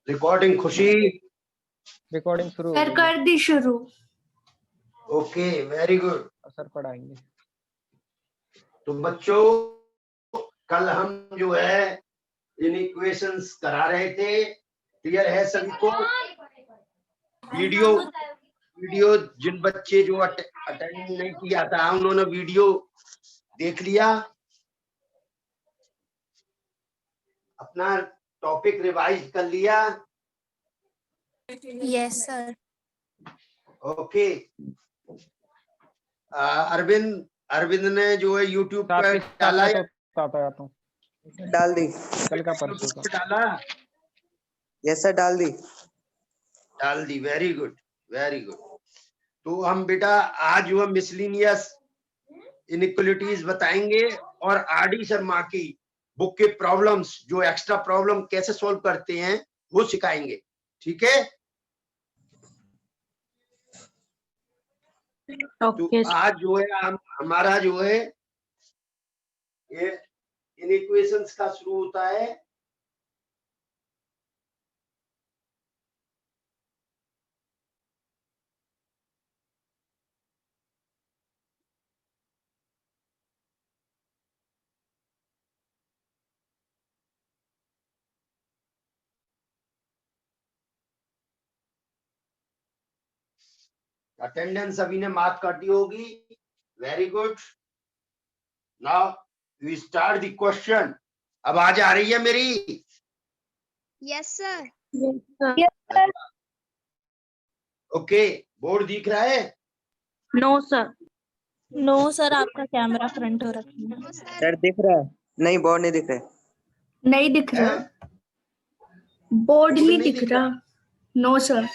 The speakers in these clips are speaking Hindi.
रिकॉर्डिंग खुशी। रिकॉर्डिंग शुरू हो सर गई है। कर दी शुरू। Okay very good. सर पढ़ाएंगे। तो बच्चों कल हम जो है इन इक्वेशंस करा रहे थे, क्लियर है सभी को? वीडियो जिन बच्चे जो अटेंड नहीं किया था उन्होंने वीडियो देख लिया, अपना टॉपिक रिवाइज कर लिया। Yes sir. ओके अरविंद ने जो है यूट्यूब पर डाला है, तो डाल दी। कल का परसों का डाला। यस सर डाल दी। डाल दी, वेरी गुड वेरी गुड। तो हम बेटा आज जो मिसलिनियस इनइक्वालिटीज बताएंगे और आरडी शर्मा की बुक के प्रॉब्लम्स जो एक्स्ट्रा प्रॉब्लम कैसे सॉल्व करते हैं वो सिखाएंगे, ठीक है? तो आज जो है हमारा जो है ये इनइक्वेशंस का शुरू होता है। अटेंडेंस सभी ने मार्क कर दी होगी, very good. Now we start the question. आवाज आ रही है मेरी? Yes sir. ओके बोर्ड दिख रहा है? No sir. नो सर, आपका कैमरा फ्रंट हो रखा है। सर दिख रहा है? नहीं बोर्ड नहीं दिख रहा। नहीं दिख रहा, बोर्ड नहीं दिख रहा। No sir.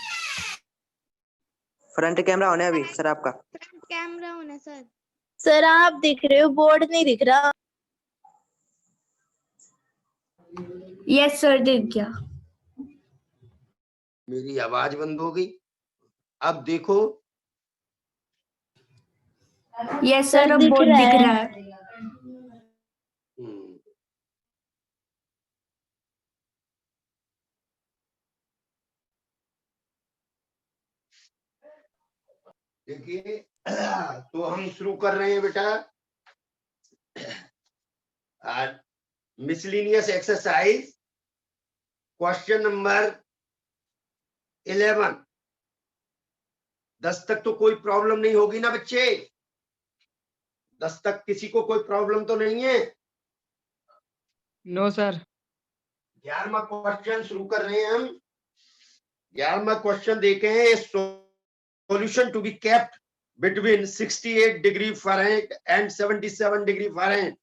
फ्रंट कैमरा होना है अभी सर आपका। फ्रंट कैमरा होना सर। सर आप दिख रहे हो, बोर्ड नहीं दिख रहा। यस सर दिख गया। मेरी आवाज बंद हो गई, अब देखो। यस सर, अब बोर्ड दिख रहा है। देखिए तो हम शुरू कर रहे हैं बेटा मिसलिनियस एक्सरसाइज क्वेश्चन नंबर 11। 10 तक तो कोई प्रॉब्लम नहीं होगी ना बच्चे? 10 तक किसी को कोई प्रॉब्लम तो नहीं है? No sir. 11वां क्वेश्चन शुरू कर रहे हैं हम। 11वां क्वेश्चन देखे हैं, solution to be kept between 68 degree Fahrenheit and 77 degree Fahrenheit.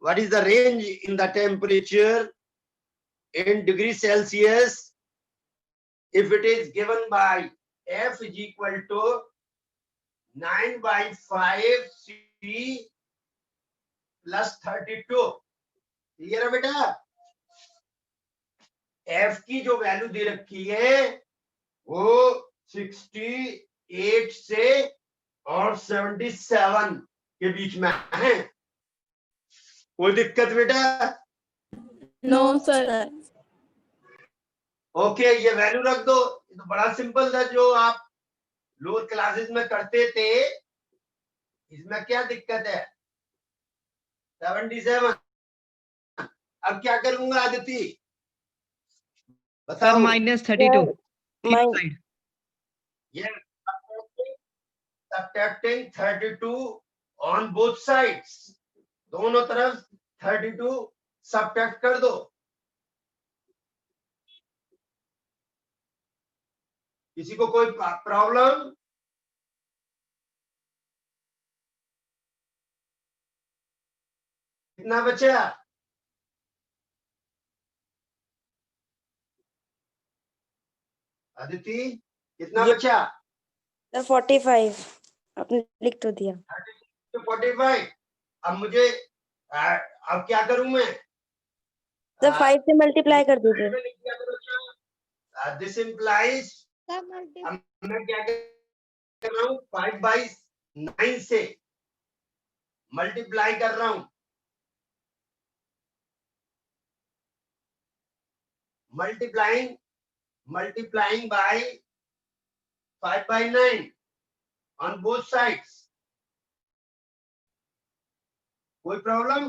What is the range in the temperature in degree Celsius if it is given by F is equal to 9/5 C plus 32? Clear है बेटा? F की जो वैल्यू दे रखी है वो 68 से और 77 के बीच में है। कोई दिक्कत बेटा? No sir. ओके ये वैल्यू रख दो। ये तो बड़ा सिंपल था जो आप लोअर क्लासेस में करते थे, इसमें क्या दिक्कत है? 77। अब क्या करूंगा आदिति बताओ? -32 साइड। ये subtracting 32 on both sides, दोनों तरफ 32 सब्ट्रैक्ट कर दो। किसी को कोई प्रॉब्लम? कितना बचा? अदिति कितना बचा? 45 आपने लिख तो दिया। 45। अब मुझे अब क्या करूं मैं? तो 5 से मल्टीप्लाई कर दीजिए। दिस इम्प्लाइज मैं क्या कर रहा हूँ 5/9 से मल्टीप्लाई कर रहा हूं। Multiplying multiplying by 5/9 on both sides. कोई प्रॉब्लम?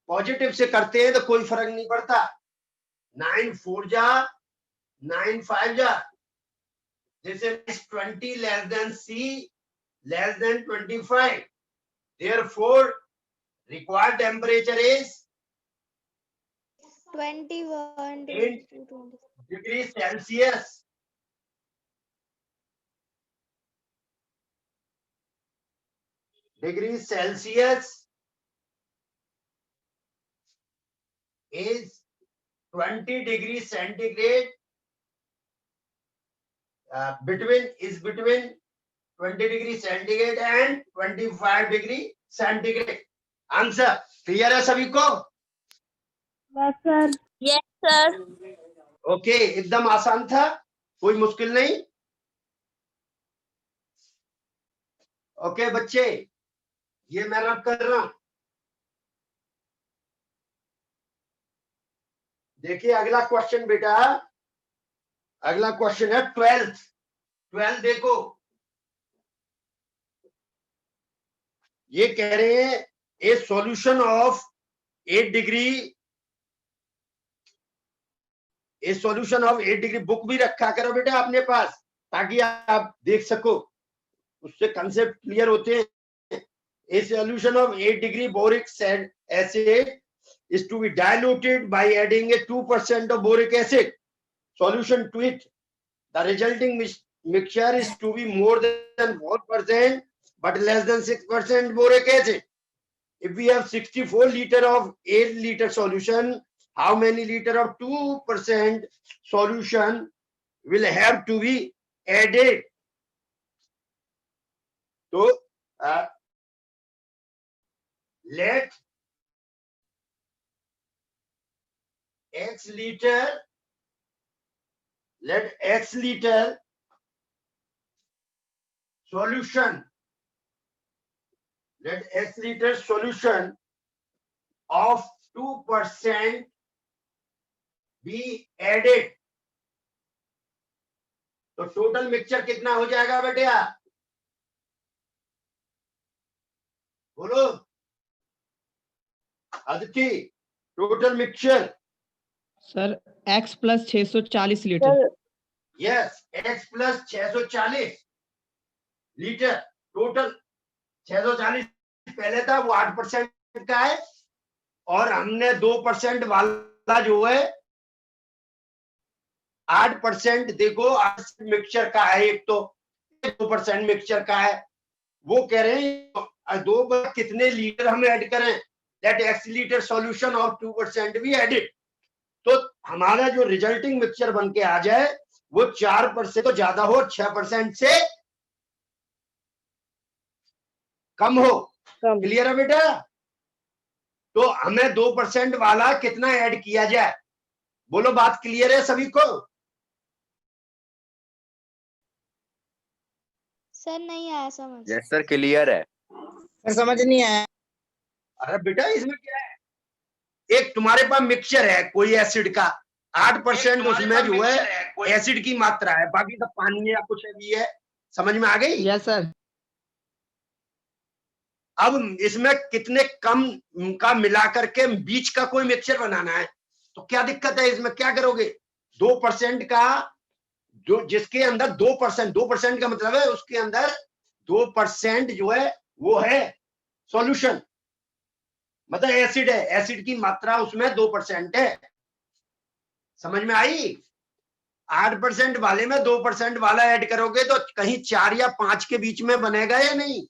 पॉजिटिव से करते हैं तो कोई फर्क नहीं पड़ता. 9 4 जा 9 5 जा. This is 20 less than C less than 25. Therefore, required temperature is 21 8 to 20. degrees Celsius. Degrees Celsius is 20 degrees centigrade. Between 20 degree centigrade and 25 degree centigrade. Answer clear है सभी को? Yes, sir. Yes, sir. Okay एकदम आसान था, कोई मुश्किल नहीं. ओके बच्चे, ये मैं रब कर रहा हूं. देखिए अगला क्वेश्चन बेटा, अगला क्वेश्चन है 12th देखो. ये कह रहे हैं ए सॉल्यूशन ऑफ 8 डिग्री बुक भी रखा करो बेटा अपने पास, ताकि आप देख सको, उससे कंसेप्ट क्लियर होते हैं. ए solution of 8 degree boric acid is to be diluted by adding a 2% of boric acid solution to it. The resulting mixture is to be more than 4% but less than 6% boric acid. If we have 64 liter of 8 liter solution, how many liter of 2% solution will have to be added? So let X liter solution of 2% be added. तो टोटल मिक्सचर कितना हो जाएगा बेटा? बोलो Aditi, total mixture. Sir x plus 640 litre. Sir, yes, x plus 640 litre. Total 640 पहले था, वो 8% का है, और हमने 2% वाला जो है 8% देखो मिक्सचर का है, एक तो 2% मिक्सचर का है. वो कह रहे हैं 2 कितने लीटर हम ऐड करें, that x litre solution of 2% भी एडिड. तो हमारा जो रिजल्टिंग मिक्सचर बन के आ जाए वो 4% तो ज्यादा हो, 6% से कम हो. कम. क्लियर है बेटा? तो हमें 2% वाला कितना ऐड किया जाए? बोलो बात क्लियर है सभी को? सर नहीं आया समझ. यस सर क्लियर है. सर समझ नहीं आया. अरे बेटा इसमें क्या है, एक तुम्हारे पास मिक्सचर है कोई एसिड का, 8% उसमें जो है एसिड की मात्रा है, बाकी सब पानी या कुछ भी है. समझ में आ गई? Yes sir. अब इसमें कितने कम का मिला करके बीच का कोई मिक्सचर बनाना है, तो क्या दिक्कत है इसमें? क्या करोगे? 2% का, जो जिसके अंदर 2% का मतलब है उसके अंदर 2% जो है वो है सॉल्यूशन, मतलब एसिड है, एसिड की मात्रा उसमें 2% है. समझ में आई? 8% वाले में 2% वाला ऐड करोगे तो कहीं 4 या 5 के बीच में बनेगा या नहीं?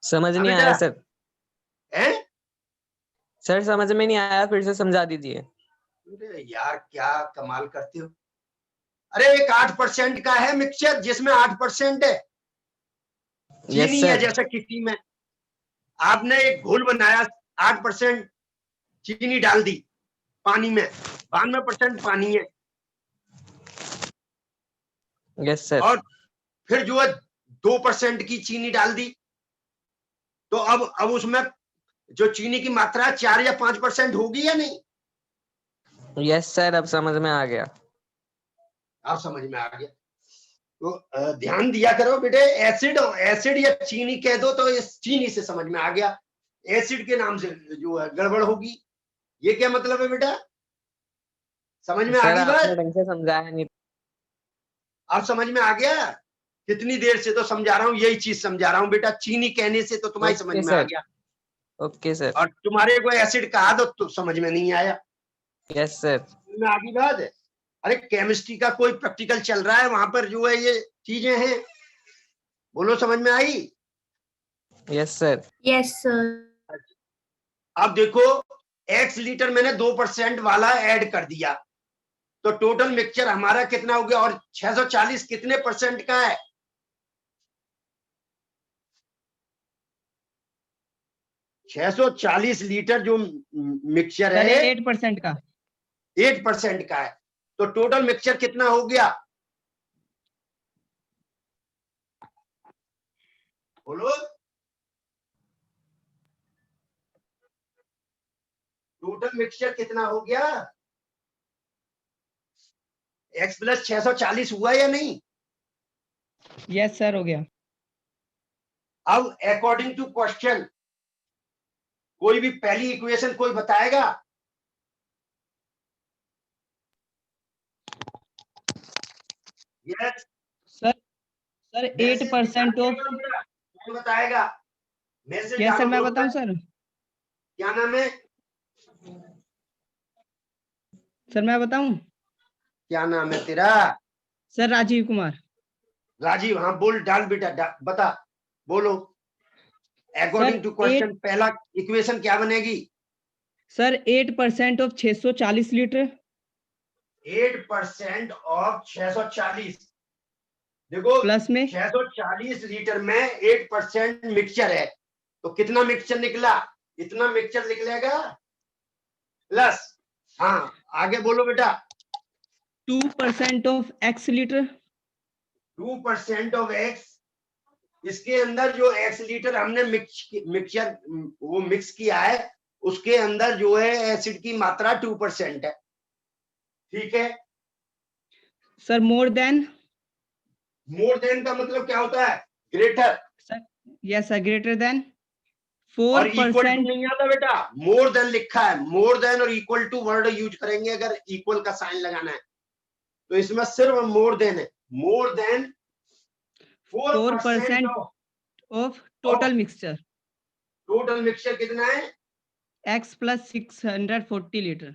समझ नहीं आया सर. हैं? सर समझ में नहीं आया, फिर से समझा दीजिए. अरे यार क्या कमाल करते हो. अरे एक 8% का है मिक्सचर जिसमें 8% है, चीनी है, जैसे किसी में आपने एक घोल बनाया, 8% चीनी डाल दी पानी में, 92% पानी है. Yes sir. और फिर जो है 2% की चीनी डाल दी, तो अब उसमें जो चीनी की मात्रा 4 या 5% होगी या नहीं? यस सर, अब समझ में आ गया। आप समझ में आ गया। तो ध्यान दिया करो बेटे, एसिड एसिड या चीनी कह दो तो इस चीनी से समझ में आ गया, एसिड के नाम से जो है गड़बड़ होगी। ये क्या मतलब है बेटा, समझ में आ सर गई आपने बात? ढंग से समझाया नहीं। अब समझ में आ गया? कितनी देर से तो समझा रहा हूँ, यही चीज समझा रहा हूँ बेटा, चीनी कहने से तो तुम्हारी समझ ओके में आ सर। गया, ओके सर। और तुम्हारे को एसिड कहा तो समझ में नहीं आया। Yes sir. में आगे बात है। अरे केमिस्ट्री का कोई प्रैक्टिकल चल रहा है, वहां पर जो है ये चीजें हैं, बोलो समझ में आई? Yes sir. Yes sir. अब देखो, x लीटर मैंने 2% वाला ऐड कर दिया, तो टोटल मिक्सचर हमारा कितना हो गया, और 640 कितने परसेंट का है? 640 लीटर जो मिक्सचर सर है 8% का। 8% का है, तो टोटल मिक्सचर कितना हो गया, बोलो? टोटल मिक्सचर कितना हो गया? x प्लस 640 हुआ या नहीं? यस सर, हो गया। अब अकॉर्डिंग टू क्वेश्चन कोई भी पहली इक्वेशन कोई बताएगा? Yes sir 8% of. कौन बताएगा? मैसेज यस सर, डालो मैं ग्रुप बताऊं में। सर? क्या नाम है? सर मैं बताऊं? क्या नाम है तेरा? सर राजीव कुमार। राजीव, हाँ बोल, डाल बेटा, बता, बोलो। अकॉर्डिंग टू क्वेश्चन पहला इक्वेशन क्या बनेगी? Sir 8% of 640 litre 8% of 640। देखो, प्लस में 640 लीटर में 8% मिक्सचर है, तो कितना मिक्सचर निकला? इतना मिक्सचर निकलेगा, प्लस, हाँ आगे बोलो बेटा। 2% of x litre 2% of x, इसके अंदर जो x लीटर हमने मिक्सचर वो मिक्स किया है, उसके अंदर जो है एसिड की मात्रा 2% है, ठीक है? Sir more than. मोर देन का मतलब क्या होता है? Greater. Yes sir, greater than और इक्वल टू 4%। नहीं आता बेटा, मोर देन लिखा है, मोर देन और इक्वल टू वर्ड यूज करेंगे अगर इक्वल का साइन लगाना है, तो इसमें सिर्फ मोर देन है, more than 4% 4% of total mixture total mixture कितना है? x plus 640 litre.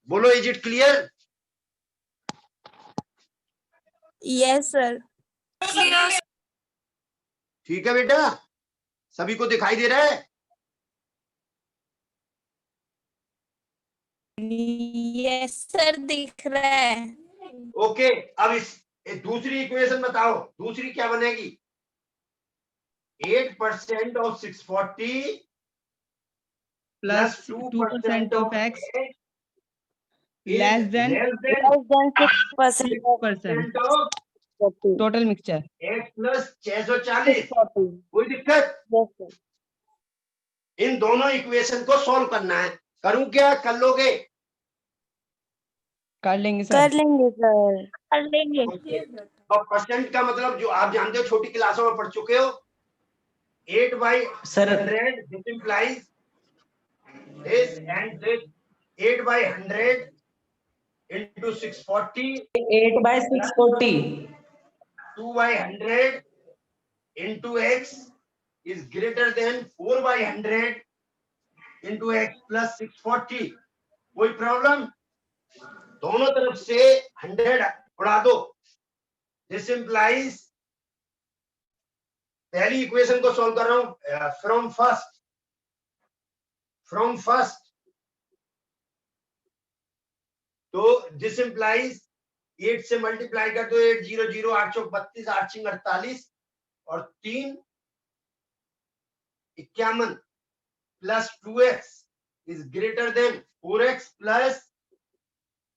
बोलो, is it clear? Yes sir. ठीक है बेटा, सभी को दिखाई दे रहा है? यस सर, दिख रहा है। ओके, अब इस दूसरी इक्वेशन बताओ, दूसरी क्या बनेगी? 8% of 640 plus plus 2% 2% of of x x less than less than 6% of 6% of 40. Total mixture. x plus 640। 640. कोई दिक्कत? Yes, sir. इन दोनों इक्वेशन को सॉल्व करना है, करूं क्या, कर लोगे? कर लेंगे सर। कर लेंगे सर। कर लेंगे। और परसेंट का मतलब जो आप जानते हो, छोटी क्लासों में पढ़ चुके हो, 8/100, this implies this and this, 8/100 into 640, 8/640 2/100 into x is greater than 4/100 into x plus 640। कोई प्रॉब्लम? दोनों तरफ से 100 उड़ा दो। दिस इंप्लाइज, पहली इक्वेशन को सॉल्व कर रहा हूं, फ्रॉम फर्स्ट, तो दिस इंप्लाइज 8 से मल्टीप्लाई कर दो, 8 0 0 8 चौक 32 8 छिंग 48 और 3 51 plus 2x is greater than 4x plus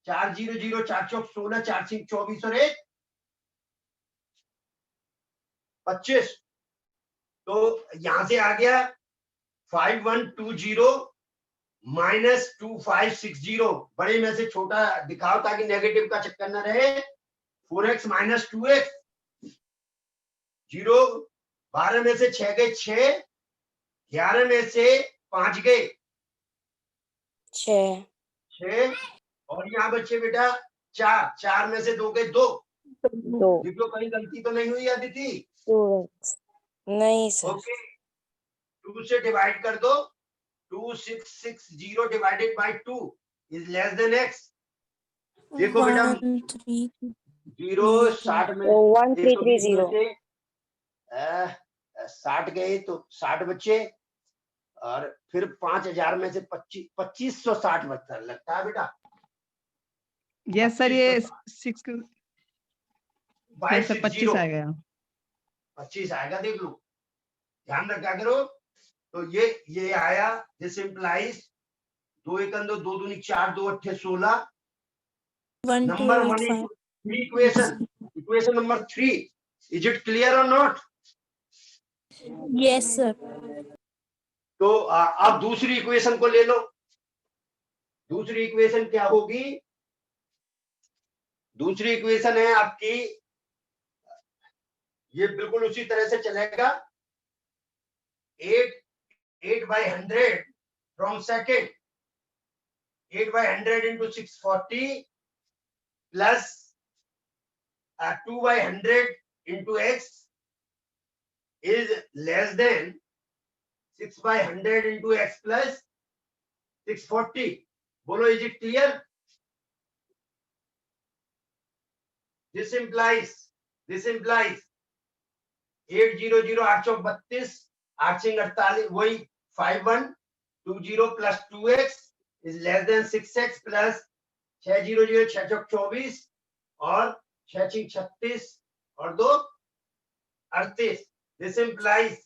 4 0 0 4 चौक 16 4 छिंग 24 और 1 25। तो यहां से आ गया 5120 माइनस 2560, बड़े में से छोटा दिखाओ ताकि नेगेटिव का चक्कर न रहे। 4x माइनस 2x, 0, 12 में से 6 गए 6, 11 में से 5 गए 6 6, और यहाँ बच्चे बेटा 4, 4 में से 2 गए 2। 2 देखो कहीं गलती तो नहीं हुई अदिति? 2x नहीं सर। ओके, 2 से डिवाइड कर दो। 2660 divided by 2 is less than x। देखो बेटा 0 60 में, 1330 60 गए तो 60 बच्चे, और फिर 5000 में से 2560 बचता लगता है बेटा। यस सर, ये 6 बाय सर 25 आएगा यहाँ। 25 आएगा, देख लो, ध्यान रखा करो। तो ये आया, दिस इंप्लाइज 2 1 2 2 दूनी 4 2 8 16। Number 1 equation number 3, is it clear और नॉट? Yes sir. तो अब दूसरी इक्वेशन को ले लो। दूसरी इक्वेशन क्या होगी? दूसरी इक्वेशन है आपकी, ये बिल्कुल उसी तरह से चलेगा। 8/100 from second, 8/100 into 640 plus 2/100 into x is less than 6/100 into x plus 640. बोलो, is it clear? This implies 800 8 चौक 32, 8 सिंह 48, वही 5120 plus 2x is less than 6x plus 600 6 चौक 24 और 6 सिंह 36 और 2 38। This implies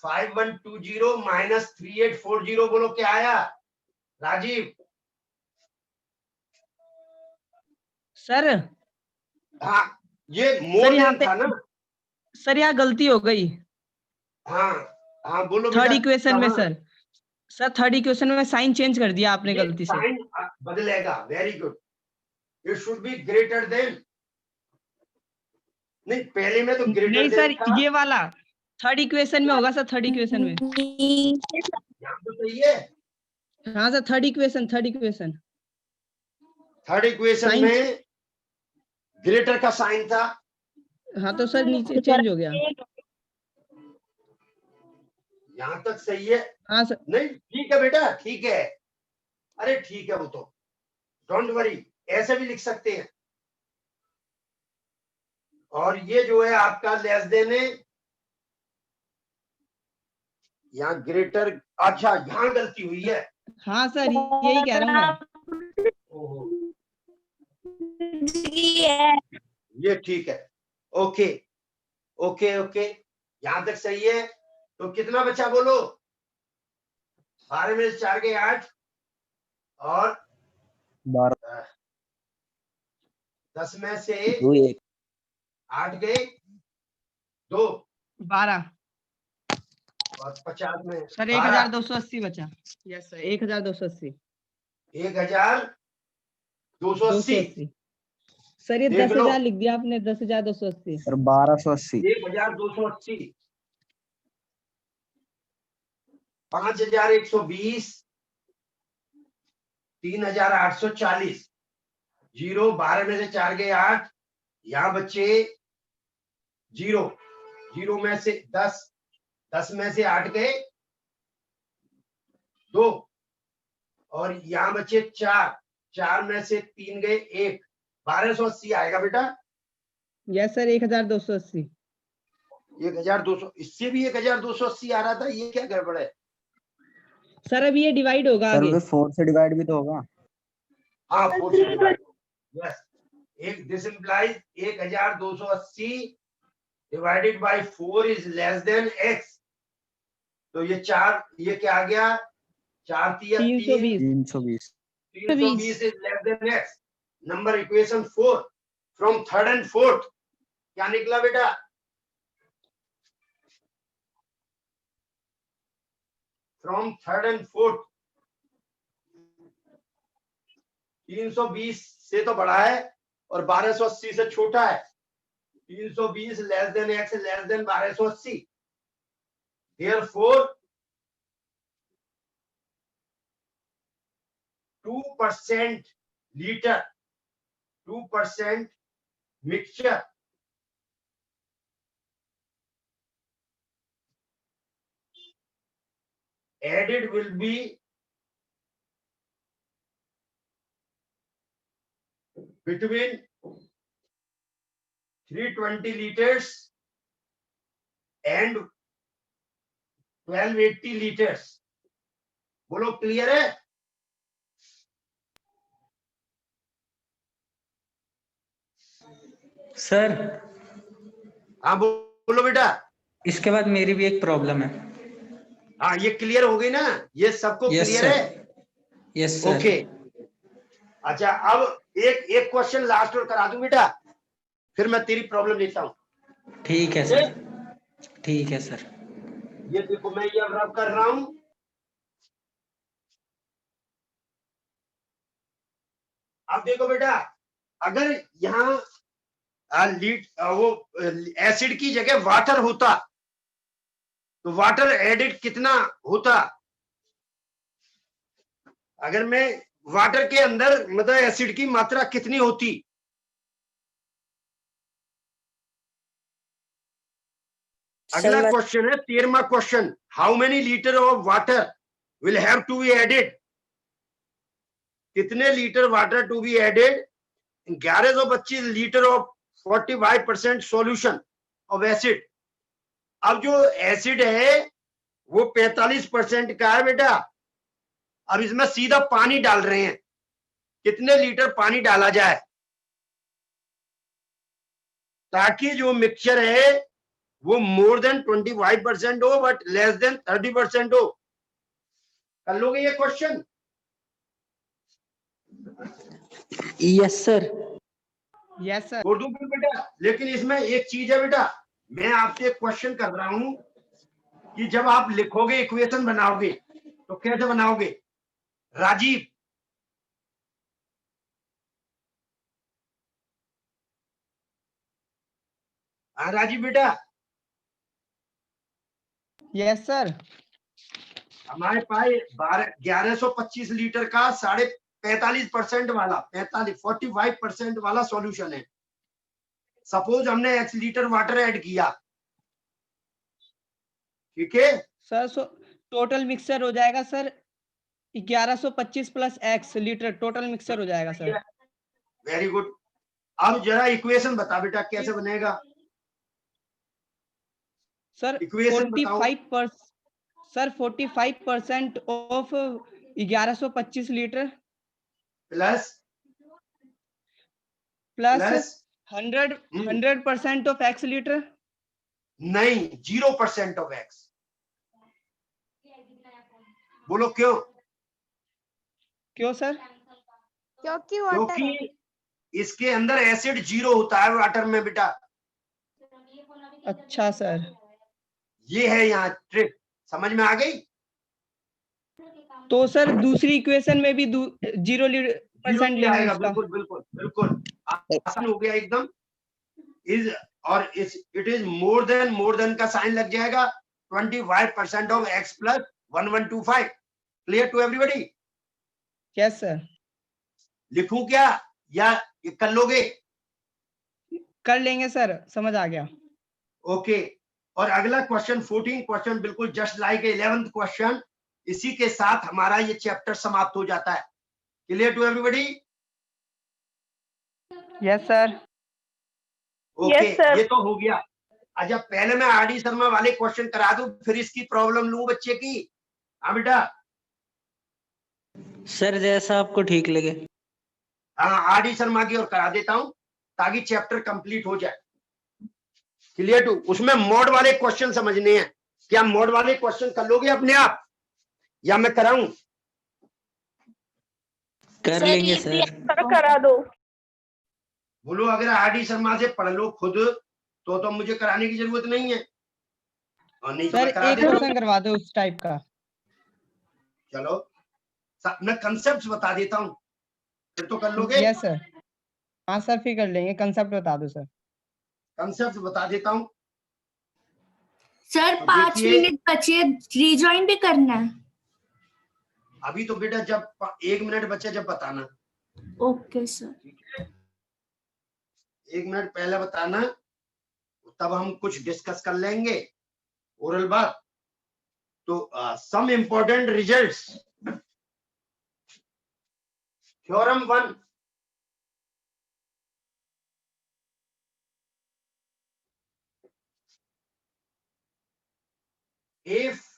5120 minus 3840, बोलो क्या आया राजीव? सर हाँ, ये सर मोर यहाँ देन पे था ना? सर यहाँ गलती हो गई हाँ हाँ, बोलो थर्ड बेटा, इक्वेशन में। कहाँ? सर थर्ड इक्वेशन में साइन चेंज कर दिया आपने ये गलती से। साइन बदलेगा, very good. It should be greater than, नहीं पहले में तो ग्रेटर नहीं देन सर, था। ये वाला थर्ड इक्वेशन में होगा सर, थर्ड इक्वेशन में। यहाँ तो सही है। हाँ sir, third equation third equation sign. में ग्रेटर का साइन था। हाँ तो सर नीचे चेंज हो गया। यहाँ तक सही है। हाँ सर। नहीं ठीक है बेटा, ठीक है, अरे ठीक है, वो तो डोंट वरी, ऐसे भी लिख सकते हैं। और ये जो है आपका लेस देन है, यहाँ ग्रेटर, अच्छा यहाँ गलती हुई है। हाँ सर, यही कह रहा हूँ मैं। ओहो, ये ठीक है, ओके ओके ओके, यहां तक सही है। तो कितना बचा बोलो? 12 में से 4 गए 8 और 10 में से 8 गए 2 12 और 50 में सर 12, 1280 बचा। Yes sir, 1280। 1280। सर ये देख लो। 10,000 लिख दिया आपने, 10,280। सर 1280 1280, 5120, 3840, 0, 12 में से 4 गए 8, यहाँ बच्चे 0, 0 में से 10, 10 में से 8 गए 2 और यहाँ बच्चे 4, 4 में से 3 गए 1, 1280 आएगा बेटा। Yes sir, 1280। 1200, इससे भी 1280 आ रहा था, ये क्या गड़बड़ है? सर अब ये डिवाइड होगा सर आगे। वो 4 से डिवाइड भी तो होगा। हाँ 4 से डिवाइड, यस, एक this implies 1280 divided by 4 is less than x। तो ये 4, ये क्या आ गया? 4 320, 320 is less than x। Number equation 4 from third and fourth क्या निकला बेटा? फ्रॉम थर्ड एंड फोर्थ 320 से तो बड़ा है और 1280 से छोटा है। 320 less than x less than 1280। Therefore 2% liter 2% mixture added will be between 320 liters and 1280 liters। बोलो क्लियर है? सर हाँ बोलो बेटा। इसके बाद मेरी भी एक प्रॉब्लम है। हाँ ये क्लियर हो गई ना? ये सबको यस क्लियर सर, है? Yes sir. ओके अच्छा अब एक क्वेश्चन लास्ट और करा दूं बेटा, फिर मैं तेरी प्रॉब्लम लेता हूं। ठीक है सर, ठीक है सर। ये देखो मैं ये रब कर रहा हूं। अब देखो बेटा, अगर यहाँ वो एसिड की जगह वाटर होता तो वाटर एडिड कितना होता? अगर मैं वाटर के अंदर मतलब एसिड की मात्रा कितनी होती? अगला सर, क्वेश्चन है 13वां question, how many litre of water will have to be added? कितने litre water to be added? 1125 litre of 45% solution of acid. अब जो एसिड है वो 45% का है बेटा। अब इसमें सीधा पानी डाल रहे हैं, कितने लीटर पानी डाला जाए ताकि जो मिक्सचर है वो मोर देन 25% हो बट लेस देन 30% हो? कर लोगे ये question? Yes sir. Yes sir. कर दूं फिर बेटा? लेकिन इसमें एक चीज है बेटा, मैं आपसे एक क्वेश्चन कर रहा हूं कि जब आप लिखोगे इक्वेशन बनाओगे तो कैसे बनाओगे? राजीव हाँ राजीव बेटा, यस सर। हमारे पास 1125 लीटर का 45% वाला 45% वाला सॉल्यूशन है। सपोज हमने x लीटर वाटर ऐड किया, ठीक है सर टोटल मिक्सर हो जाएगा sir 1125 plus x litre total mixer हो जाएगा सर। Very good. अब जरा इक्वेशन बता बेटा कैसे बनेगा? सर इक्वेशन बताओ। 45% of 1125 litre plus plus 100% of x litre. नहीं 0% ऑफ x। बोलो क्यों? क्यों सर? क्योंकि वाटर क्योंकि इसके अंदर एसिड 0 होता है वाटर में बेटा। अच्छा सर। ये है यहाँ ट्रिक, समझ में आ गई? तो सर दूसरी इक्वेशन में भी 0% लेंगे आएगा। उसका। बिल्कुल बिल्कुल बिल्कुल आसान हो गया एकदम। इज और इट इज मोर देन का साइन लग जाएगा। 25% of x plus 1125। Clear to everybody? Yes sir. लिखूं क्या या ये कर लोगे? कर लेंगे सर, समझ आ गया। ओके और अगला क्वेश्चन 14 क्वेश्चन बिल्कुल जस्ट लाइक 11th क्वेश्चन। इसी के साथ हमारा ये चैप्टर समाप्त हो जाता है। Clear to everybody? Yes sir. Okay ये तो हो गया। अच्छा पहले मैं आर डी शर्मा वाले क्वेश्चन करा दूं फिर इसकी प्रॉब्लम लूं बच्चे की। हाँ बेटा। सर जैसा आपको ठीक लगे। हाँ आर डी शर्मा की और करा देता हूं ताकि चैप्टर कंप्लीट हो जाए। Clear too? उसमें मोड वाले क्वेश्चन समझने हैं। क्या मोड वाले क्वेश्चन कर लोगे अपने आप या मैं कराऊं? कर लेंगे सर। करा दो। बोलो अगर आर डी शर्मा से पढ़ लो खुद तो मुझे कराने की जरूरत नहीं है। और नहीं तो सर मैं करा एक देता हूं। क्वेश्चन करवा दो उस टाइप का। चलो मैं कंसेप्ट बता देता हूँ, फिर तो कर लोगे। यस सर, हाँ सर फिर कर लेंगे, कंसेप्ट बता दो सर। कंसेप्ट बता देता हूँ। सर अब 5 देखिए, मिनट बचे, रिजॉइन भी करना है। अभी तो बेटा जब 1 मिनट बचे जब बताना, ओके सर। 1 मिनट पहले बताना, तब हम कुछ डिस्कस कर लेंगे ओरल बात। तो some important results. Theorem 1, if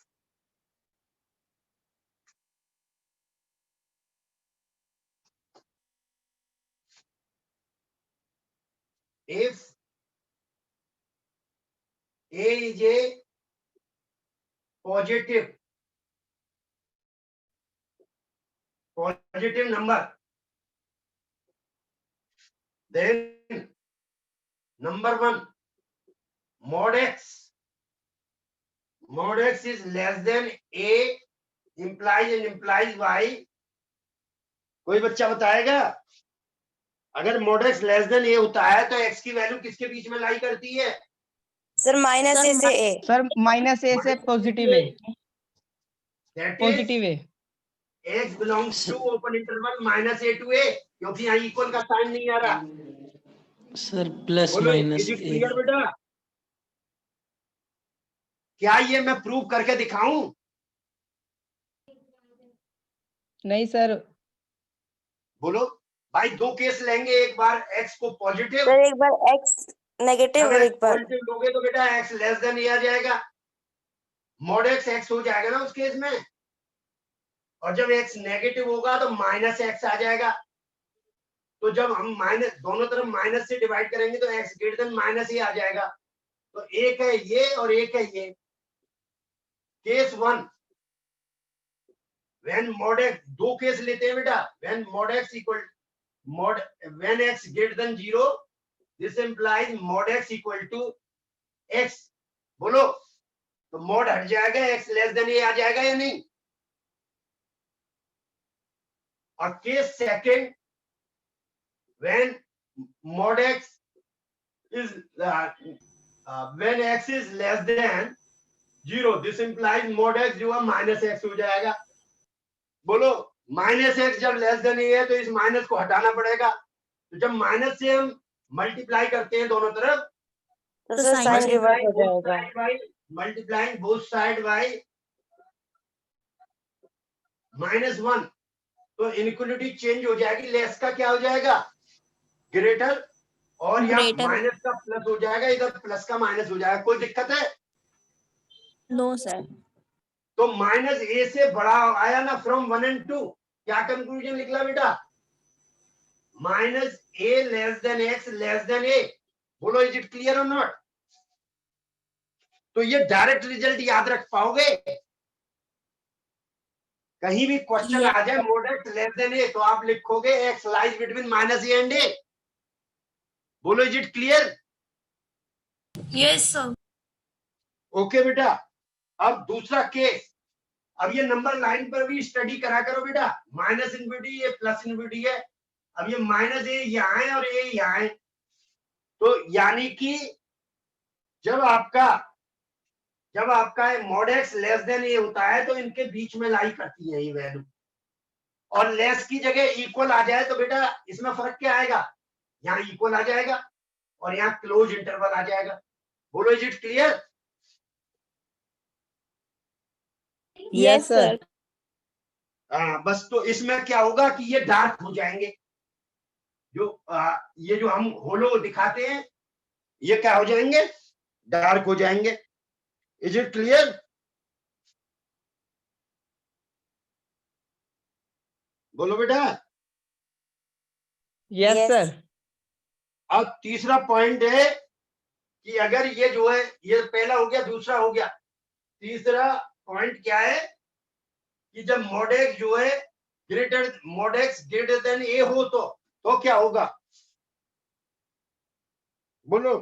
A is a positive number, then number 1 mod x is less than A implies y। कोई बच्चा बताएगा अगर mod x less than A होता है तो x की वैल्यू किसके बीच में लाई करती है? सर माइनस सर, ए से ए। सर माइनस ए से पॉजिटिव है, That is पॉजिटिव है। x belongs to open interval -a to a, क्योंकि यहाँ इक्वल का साइन नहीं आ रहा। सर प्लस बोलो, minus is it A. Clear बेटा? क्या ये मैं प्रूव करके दिखाऊं? नहीं सर, बोलो भाई, 2 केस लेंगे, एक बार x को पॉजिटिव, सर एक बार एक्स नेगेटिव जब और x एक बार पॉजिटिव लोगे तो बेटा x लेस देन a आ जाएगा, मॉड x हो जाएगा ना उस केस में, और जब x नेगेटिव होगा तो -x आ जाएगा। तो जब हम माइनस दोनों तरफ माइनस से डिवाइड करेंगे तो x ग्रेटर देन -a आ जाएगा। तो एक है ये और एक है ये। Case 1, when mod x, 2 case लेते हैं बेटा, when mod x equal mod when x greater than 0, this implies mod x equal to x। बोलो, तो mod हट जाएगा, x लेस देन a आ जाएगा या नहीं? और case second, when mod x is when x is less than 0, this implies mod x जो है -x हो जाएगा। बोलो, -x जब लेस देन a है तो इस माइनस को हटाना पड़ेगा। तो जब माइनस से हम मल्टीप्लाई करते हैं दोनों तरफ, तो सर साइन रिवर्स हो जाएगा। मल्टीप्लाइंग बोथ साइड बाय -1, तो इनइक्वालिटी चेंज हो जाएगी, लेस का क्या हो जाएगा? ग्रेटर, और यहाँ Greater। माइनस का प्लस हो जाएगा, इधर प्लस का माइनस हो जाएगा। कोई दिक्कत है? No sir. तो -a से बड़ा आया ना, फ्रॉम 1 and 2, क्या कंक्लूजन निकला बेटा? -a less than x less than a। बोलो, इज इट क्लियर और नॉट? तो ये डायरेक्ट रिजल्ट याद रख पाओगे? कहीं भी क्वेश्चन आ जाए mod x less than a, तो आप लिखोगे x lies between -a and a। बोलो, is it clear? Yes sir. Okay बेटा। अब दूसरा केस, अब ये नंबर लाइन पर भी स्टडी करा करो बेटा, माइनस इनफिनिटी, ये प्लस इनफिनिटी है। अब ये -a यहाँ है और a यहाँ है, तो यानी कि जब आपका mod x less than a होता है तो इनके बीच में लाई करती है ये वैल्यू, और लेस की जगह इक्वल आ जाए तो बेटा इसमें फर्क क्या आएगा? यहाँ इक्वल आ जाएगा और यहाँ क्लोज इंटरवल आ जाएगा। बोलो, is it clear? Yes sir. हाँ, बस तो इसमें क्या होगा कि ये डार्क हो जाएंगे, ये जो हम होलो दिखाते हैं ये क्या हो जाएंगे? डार्क हो जाएंगे। Is it clear? बोलो बेटा। Yes Yes। सर। अब तीसरा पॉइंट है कि अगर ये जो है, ये पहला हो गया, दूसरा हो गया, तीसरा पॉइंट क्या है कि जब mod x जो है mod x greater than a हो तो क्या होगा? बोलो,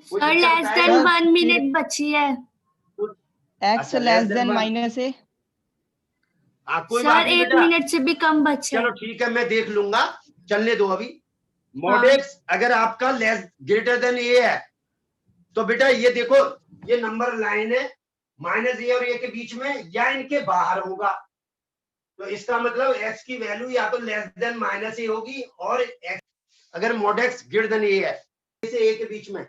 सर लेस देन 1 मिनट बची है। एक्स अच्छा, less less than than one। माइनस ए। हाँ कोई बात सर नहीं 1 बेटा, मिनट से भी कम बचा चलो है। ठीक है, मैं देख लूंगा, चलने दो अभी। मॉड एक्स अगर आपका लेस ग्रेटर देन ए है तो बेटा ये देखो, ये नंबर लाइन है माइनस ए और ए के बीच में या इनके बाहर होगा, तो इसका मतलब एक्स की वैल्यू या तो लेस देन माइनस ए होगी, और एक्स अगर मॉड एक्स ग्रेटर देन ए है, इसे ए के बीच में